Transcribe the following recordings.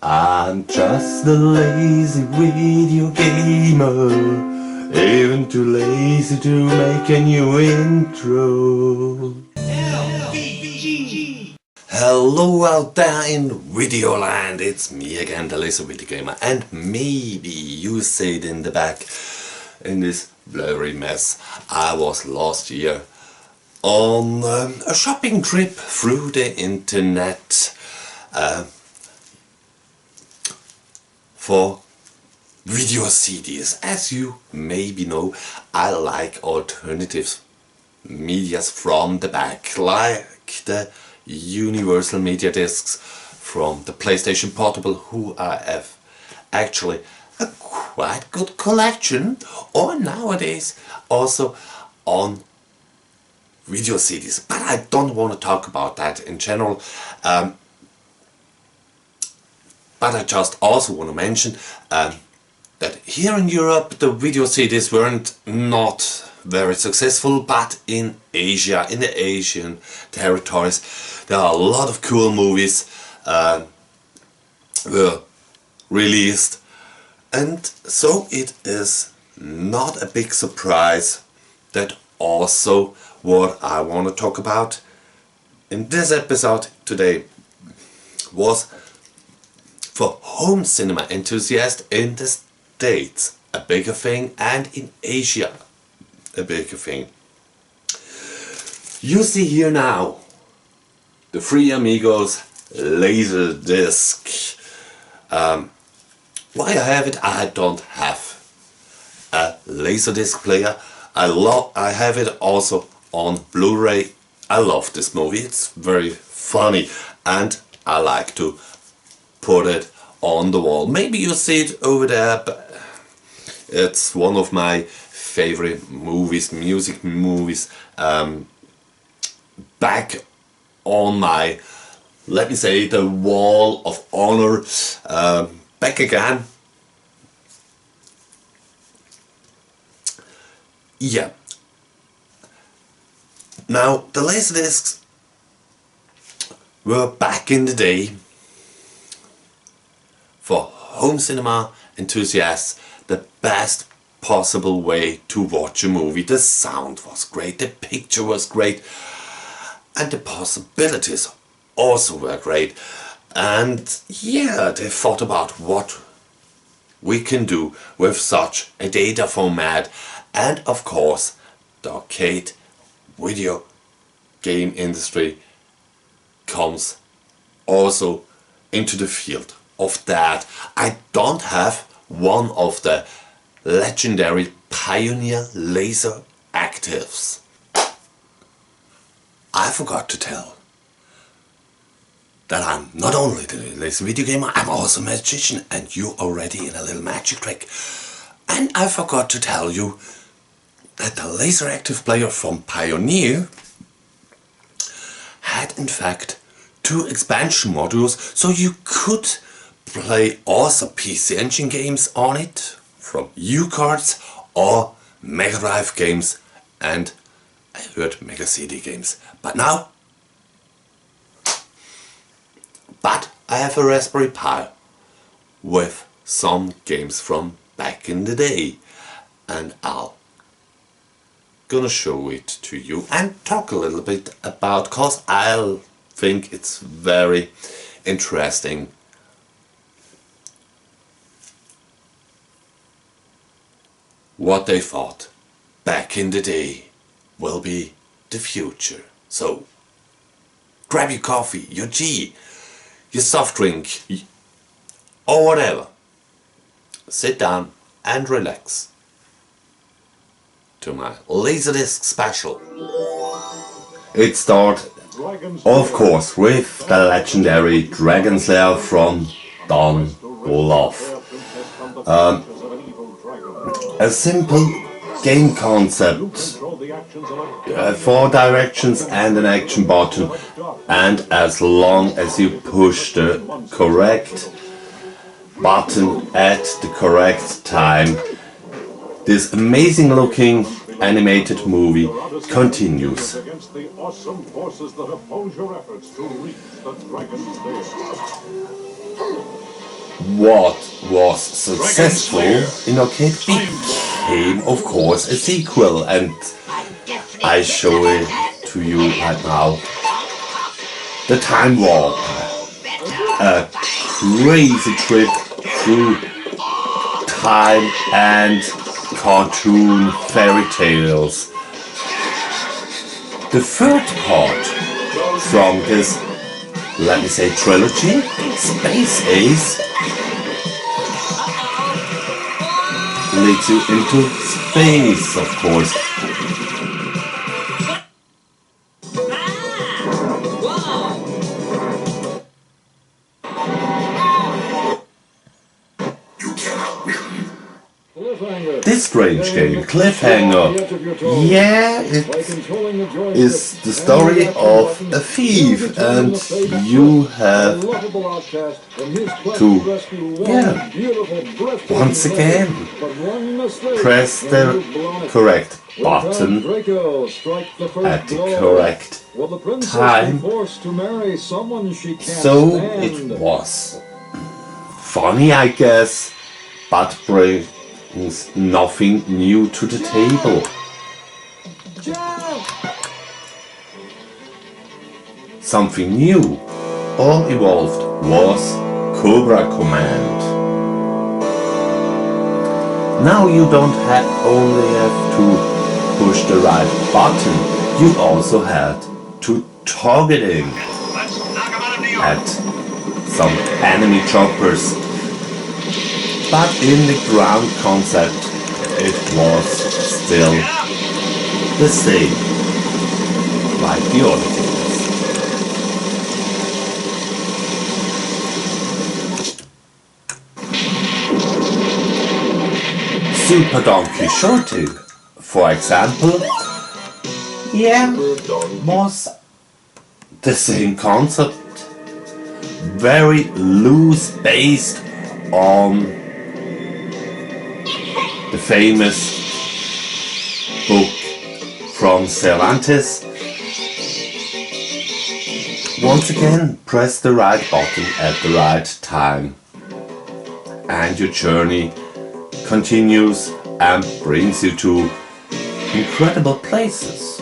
I'm just a lazy video gamer, even too lazy to make a new intro. Hello out there in Videoland, it's me again, the Laser Video Gamer, and maybe you see it in the back, in this blurry mess. I was last year on a shopping trip through the internet for video CDs. As you maybe know, I like alternative medias from the back, like the Universal Media Discs from the PlayStation Portable, who I have actually a quite good collection, or nowadays also on video CDs. But I don't want to talk about that in general. But I just also want to mention that here in Europe the video CDs weren't not very successful, but in Asia, in the Asian territories, there are a lot of cool movies were released, and so it is not a big surprise that also what I want to talk about in this episode today was for home cinema enthusiasts in the States a bigger thing, and in Asia a bigger thing. You see here now the Three Amigos Laserdisc. Why I have it? I don't have a Laserdisc player. I have it also on Blu-ray. I love this movie. It's very funny, and I like to put it on the wall. Maybe you see it over there, but it's one of my favorite movies, music movies, back on my, let me say, the wall of honor, back again. Yeah. Now, the Laserdiscs were back in the day for home cinema enthusiasts the best possible way to watch a movie. The sound was great, the picture was great, and the possibilities also were great. And yeah, they thought about what we can do with such a data format. And of course, the arcade video game industry comes also into the field of that. I don't have one of the legendary Pioneer laser actives. I forgot to tell that I'm not only the laser video gamer, I'm also a magician, and you're already in a little magic trick. And I forgot to tell you that the laser active player from Pioneer had in fact 2 expansion modules, so you could play also PC Engine games on it from U-cards or Mega Drive games, and I heard Mega CD games. But I have a Raspberry Pi with some games from back in the day, and I'll gonna show it to you and talk a little bit about, cause I think it's very interesting what they thought back in the day will be the future. So grab your coffee, your tea, your soft drink, or whatever. Sit down and relax to my Laserdisc Special. It starts, of course, with the legendary Dragon Slayer from Don Olaf. A simple game concept, 4 directions and an action button, and as long as you push the correct button at the correct time, this amazing looking animated movie continues. Against the awesome forces that oppose your efforts to reach the Dragon's Lair. what was successful in arcade became, of course, a sequel, and I show it to you right now. The Time Warp, a crazy trip through time and cartoon fairy tales. The third part from this, let me say, trilogy, Space Ace, leads you into space, of course. This strange game, Cliffhanger, yeah, it is the story of a thief, and you have to, once again, press the correct button at the correct time. So it was funny, I guess, but brings nothing new to the table. Something new or evolved was Cobra Command. Now you don't only have to push the right button, you also had to targeting at some enemy choppers. But in the ground concept, it was still the same, like the other games. Super Don Quixote, for example, was the same concept, very loose, based on the famous book from Cervantes. Once again, press the right button at the right time, and your journey continues and brings you to incredible places.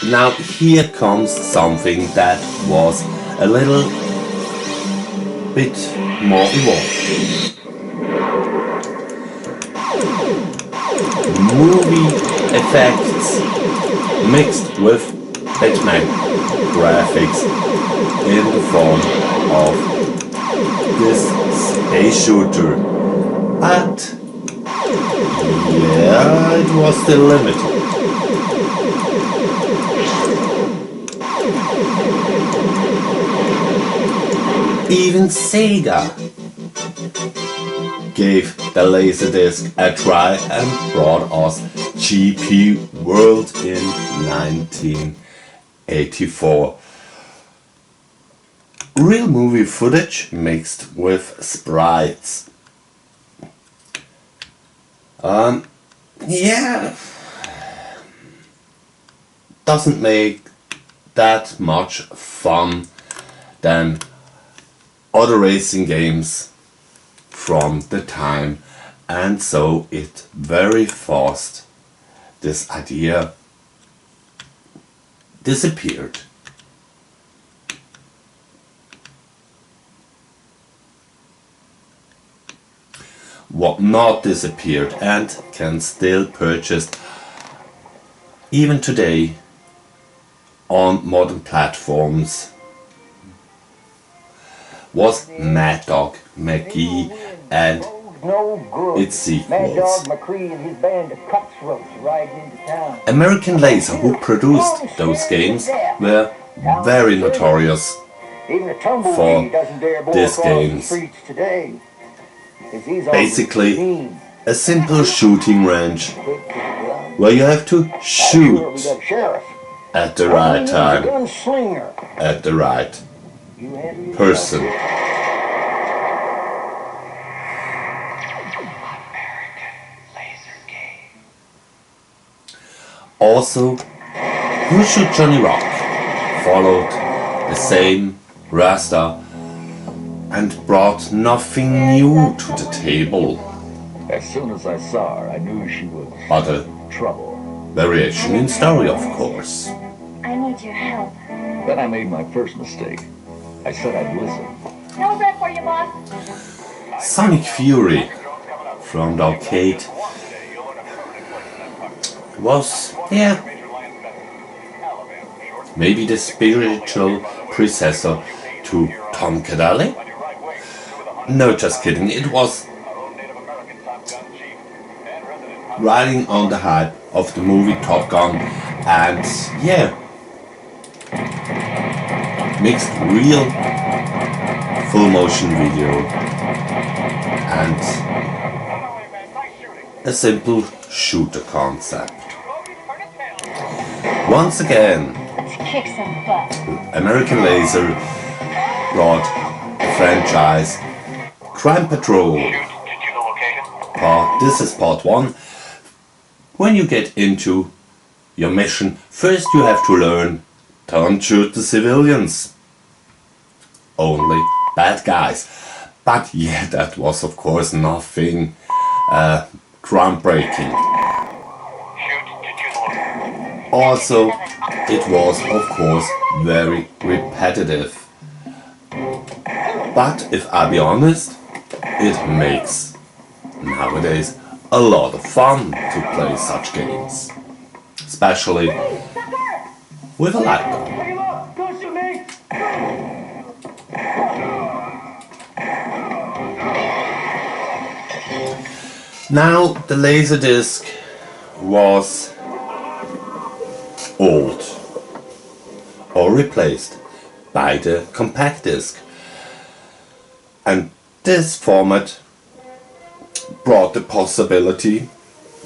Now here comes something that was a little bit more evolved. Movie effects mixed with Batman graphics in the form of this space shooter. But yeah, it was still limited. Even Sega gave the Laserdisc a try and brought us GP World in 1984. Real movie footage mixed with sprites. Doesn't make that much fun than other racing games from the time, and so it very fast this idea disappeared. What not disappeared and can still purchase even today on modern platforms was Mad Dog McGee and its sequels. American Laser, who produced those games, were very notorious for these games. Basically, a simple shooting range where you have to shoot at the right time, at the right person. Also, Who Shoot Johnny Rock followed the same raster and brought nothing new to the table, As soon as I saw her, I knew she was but a trouble. variation in story, of course. I need your help. Then I made my first mistake. I said I'd listen. How's that for you, boss? Sonic Fury from the arcade was, yeah, maybe the spiritual predecessor to Tom Cadale? No, just kidding, it was riding on the hype of the movie Top Gun, and yeah, mixed real full motion video and a simple shooter concept. Once again, Let's kick some butt. American Laser brought the franchise Crime Patrol. This is part 1. When you get into your mission, first you have to learn, don't shoot the civilians. Only bad guys. But yeah, that was of course nothing groundbreaking. Also, it was of course very repetitive. But if I be honest, it makes nowadays a lot of fun to play such games. Especially with a light gun. Now the Laserdisc was old or replaced by the compact disc, and this format brought the possibility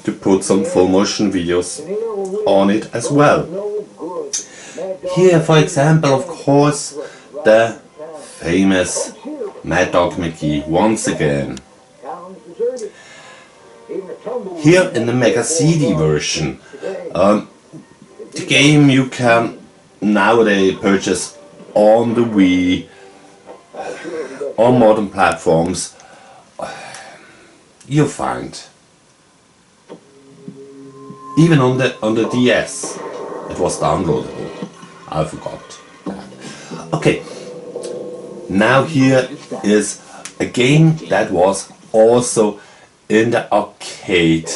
to put some full motion videos on it as well. Here, for example, of course, the famous Mad Dog McGee once again. Here in the Mega CD version, the game you can nowadays purchase on the Wii, on modern platforms. You find even on the DS it was downloadable. I forgot that. Okay, now here is a game that was also in the arcade,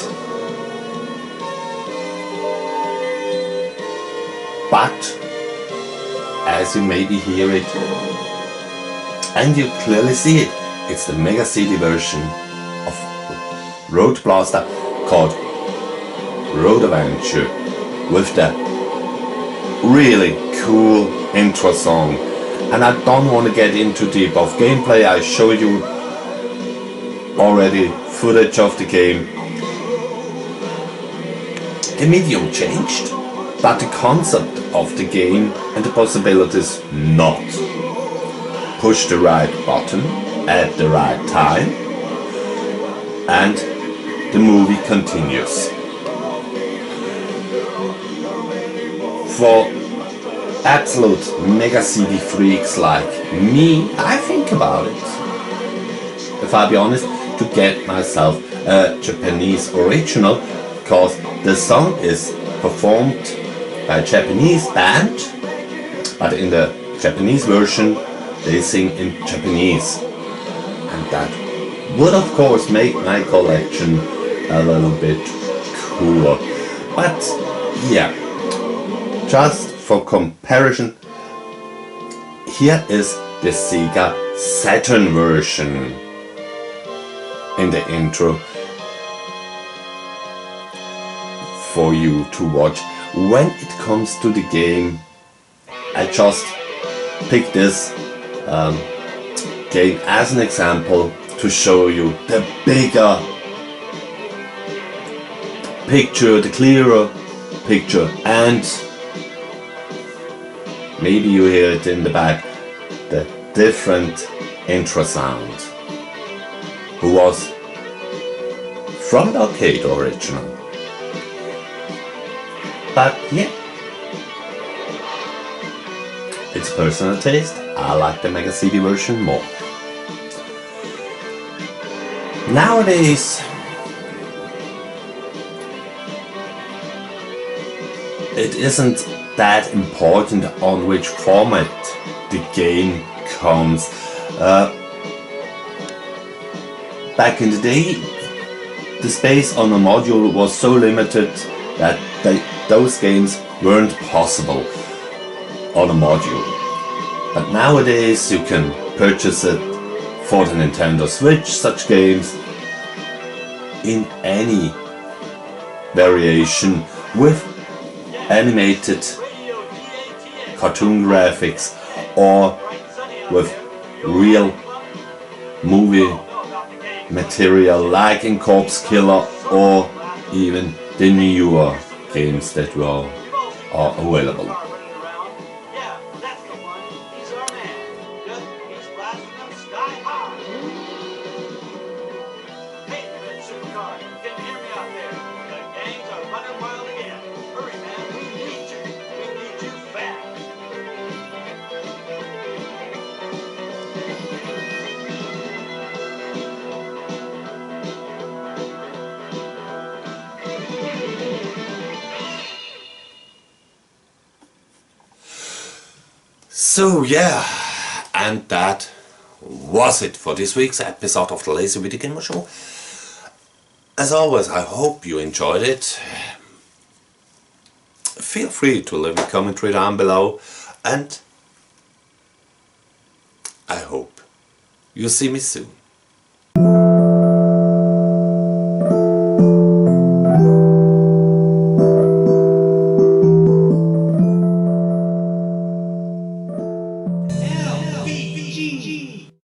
but as you maybe hear it and you clearly see it, it's the Mega CD version of Road Blaster called Road Adventure, with the really cool intro song. And I don't want to get into deep of gameplay. I show you already footage of the game. The medium changed, but the concept of the game and the possibilities not. Push the right button at the right time and the movie continues. For absolute Mega CD freaks like me, I think about it, if I be honest, to get myself a Japanese original, because the song is performed by a Japanese band, but in the Japanese version they sing in Japanese, and that would of course make my collection a little bit cooler. But yeah, just for comparison, here is the Sega Saturn version in the intro for you to watch. When it comes to the game, I just picked this game as an example to show you the bigger picture, the clearer picture, and maybe you hear it in the back, the different intro sound, who was from the arcade original. But yeah, it's personal taste. I like the Mega CD version more. Nowadays, it isn't that important on which format the game comes. Back in the day, the space on a module was so limited that those games weren't possible on a module. But nowadays you can purchase it for the Nintendo Switch, such games in any variation with animated cartoon graphics or with real movie material like in Corpse Killer or even the newer games that are available. So yeah, and that was it for this week's episode of the Lazy Video Gamer Show. As always, I hope you enjoyed it. Feel free to leave a commentary down below, and I hope you see me soon.